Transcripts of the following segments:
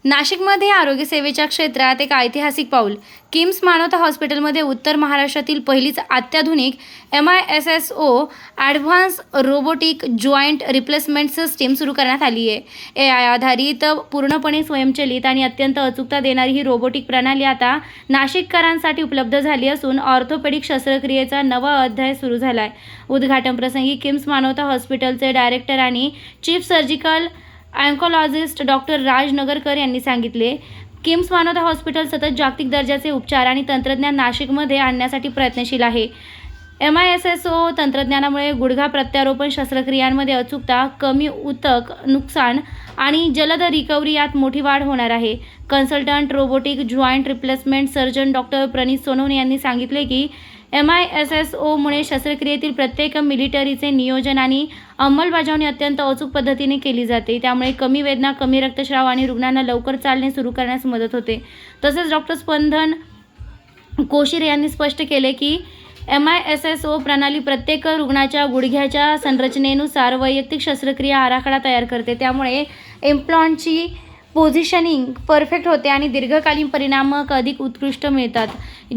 नाशिकमध्ये आरोग्य सेवेच्या क्षेत्रात एक ऐतिहासिक पाऊल. किम्स मानवता हॉस्पिटलमध्ये उत्तर महाराष्ट्रातील पहिलीच अत्याधुनिक MISSO advance robotic joint replacement system सुरू करण्यात आली आहे. AI आधारित पूर्णपणे स्वयंचलित आणि अत्यंत अचूकता देणारी ही रोबोटिक प्रणाली आता नाशिककरांसाठी उपलब्ध झाली असून ऑर्थोपेडिक शस्त्रक्रियेचा नवा अध्याय सुरू झाला आहे. उद्घाटन प्रसंगी किम्स मानवता हॉस्पिटलचे डायरेक्टर आणि चीफ सर्जिकल ऑन्कोलॉजिस्ट डॉक्टर राज नगरकर यांनी सांगितले, किम्स मानवता हॉस्पिटल सतत जागतिक दर्जाचे उपचार आणि तंत्रज्ञान नाशिकमध्ये आणण्यासाठी प्रयत्नशील आहे. MISSO तंत्रज्ञानामुळे गुडघा प्रत्यारोपण शस्त्रक्रियांमध्ये अचूकता, कमी ऊतक नुकसान आणि जलद रिकव्हरी यात मोठी वाढ होणार आहे. Consultant robotic joint replacement surgeon doctor Praneet Sonawane यांनी सांगितले की MISSOमुळे शस्त्रक्रियेतील प्रत्येक मिलिटरीचे नियोजन आणि अंमलबजावणी अत्यंत अचूक पद्धतीने केली जाते. त्यामुळे कमी वेदना, कमी रक्तस्राव आणि रुग्णांना लवकर चालणे सुरू करण्यास मदत होते. तसेच डॉक्टर स्पंदन कोशिर यांनी स्पष्ट केले की MISSO प्रणाली प्रत्येक रुग्णाच्या गुडघ्याच्या संरचनेनुसार वैयक्तिक शस्त्रक्रिया आराखडा तयार करते. त्यामुळे इम्प्लांटची पोझिशनिंग परफेक्ट होते आणि दीर्घकालीन परिणाम अधिक उत्कृष्ट मिळतात.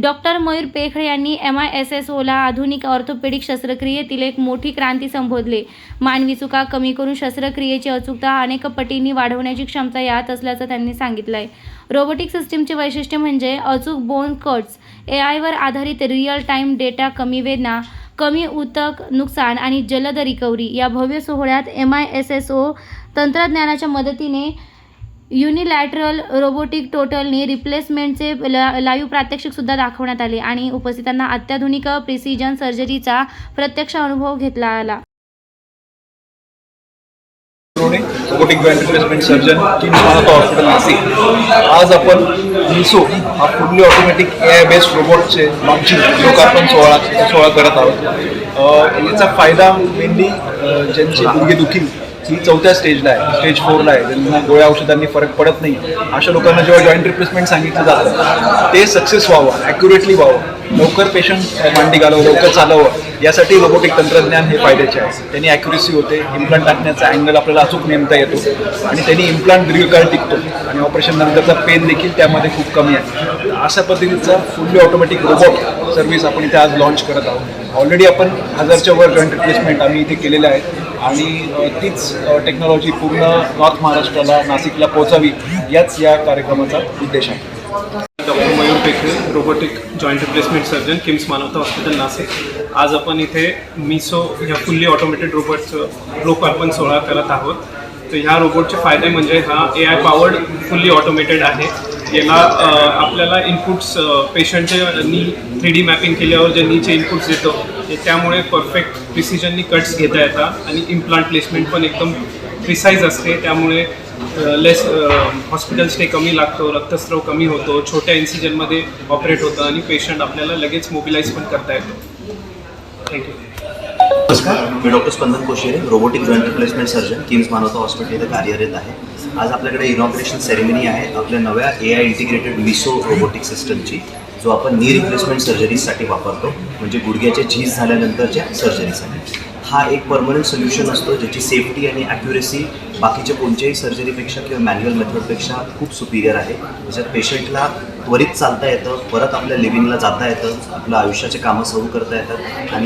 डॉक्टर मयूर पेखळे यांनी MISSOला आधुनिक ऑर्थोपेडिक शस्त्रक्रियेतील एक मोठी क्रांती संबोधले. मानवी चुका कमी करून शस्त्रक्रियेची अचूकता अनेक पटींनी वाढवण्याची क्षमता यात असल्याचं त्यांनी सांगितलं आहे. रोबोटिक सिस्टीमचे वैशिष्ट्य म्हणजे अचूक बोन कट्स, AIवर आधारित रिअल टाईम डेटा, कमी वेदना, कमी ऊतक नुकसान आणि जलद रिकव्हरी. या भव्य सोहळ्यात MISSO तंत्रज्ञानाच्या मदतीने unilateral robotic total knee रिप्लेसमेंटचे live प्रात्यक्षिकसुद्धा दाखवण्यात आले आणि उपस्थितांना अत्याधुनिक प्रिसिजन सर्जरीचा प्रत्यक्ष अनुभव घेता आला. Robotic joint replacement surgeon KIMS Manavata hospital Nashik. आज आपण MISSO हा फुल्ली ऑटोमॅटिक AI बेस्ड रोबोटचे लॉन्चिंग लोकार्पण सोहळा करत आहोत. याचा फायदा मेनली ज्यांचे गुडघेदुखी ही 4थ्या स्टेजला आहे, स्टेज 4ला आहे, ज्यांना गोळ्या औषधांनी फरक पडत नाही, अशा लोकांना जेव्हा जॉईंट रिप्लेसमेंट सांगितलं जातं ते सक्सेस व्हावं, ॲक्युरेटली व्हावं, लवकर पेशंट मांडी घालावं, लवकर चालावं, यासाठी रोबोटिक तंत्रज्ञान हे फायद्याचे आहे. त्यांनी ॲक्युरेसी होते, इम्प्लांट टाकण्याचा अँगल आपल्याला अचूक नेमता येतो आणि त्यांनी इम्प्लांट दीर्घकाळ टिकतो आणि ऑपरेशन नंतरचा पेन देखील त्यामध्ये खूप कमी आहे. अशा पद्धतीचा फुल्ली ऑटोमॅटिक रोबोट सर्व्हिस आपण इथे आज लॉन्च करत आहोत. ऑलरेडी आपण 1000च्या वर जॉईंट रिप्लेसमेंट आम्ही इथे केलेले आहेत आणि तीच टेक्नॉलॉजी पूर्ण नॉर्थ महाराष्ट्राला, नाशिकला पोहोचावी, याच या कार्यक्रमाचा उद्देश आहे. Doctor Mayur Pekhale, robotic joint replacement surgeon, KIMS Manavata hospital Nashik. आज आपण इथे MISSO ह्या फुल्ली ऑटोमेटेड रोबोटचं लोकार्पण सोहळा करत आहोत. तर ह्या रोबोटचे फायदे म्हणजे हा AI पॉवर्ड फुल्ली ऑटोमेटेड आहे. याला आपल्याला इनपुट्स पेशंटचे नी 3D मॅपिंग केल्यावर जे नीचे इनपुट्स देतो त्यामुळे परफेक्ट प्रिसिजननी कट्स घेता येतात आणि इम्प्लांट प्लेसमेंट पण एकदम प्रिसाईज असते. त्यामुळे हॉस्पिटल स्टे कमी लागतो, रक्तस्राव कमी होतो, छोट्या इन्सिजनमध्ये ऑपरेट होतं आणि पेशंट आपल्याला लगेच मोबिलाइज पण करता येतो. थँक्यू. नमस्कार, मी doctor Spandan Koshire, robotic joint replacement surgeon, KIMS Manavata hospital इथे कार्यरत आहे. आज आपल्याकडे इनॉग्रेशन सेरेमनी आहे आपल्या नव्या AI इंटिग्रेटेड MISSO रोबोटिक सिस्टमची, जो आपण नी रिप्लेसमेंट सर्जरीसाठी वापरतो, म्हणजे गुडघ्याच्या झीज झाल्यानंतरच्या सर्जरीसाठी. हा एक परमनंट सोल्युशन असतो ज्याची सेफ्टी आणि ॲक्युरेसी बाकीच्या कोणत्याही सर्जरीपेक्षा किंवा मॅन्युअल मेथडपेक्षा खूप सुपिरियर आहे. ज्याच्यात पेशंटला त्वरित चालता येतं, परत आपल्या लिव्हिंगला जाता येतं, आपलं आयुष्याचे कामं सुरू करता येतात आणि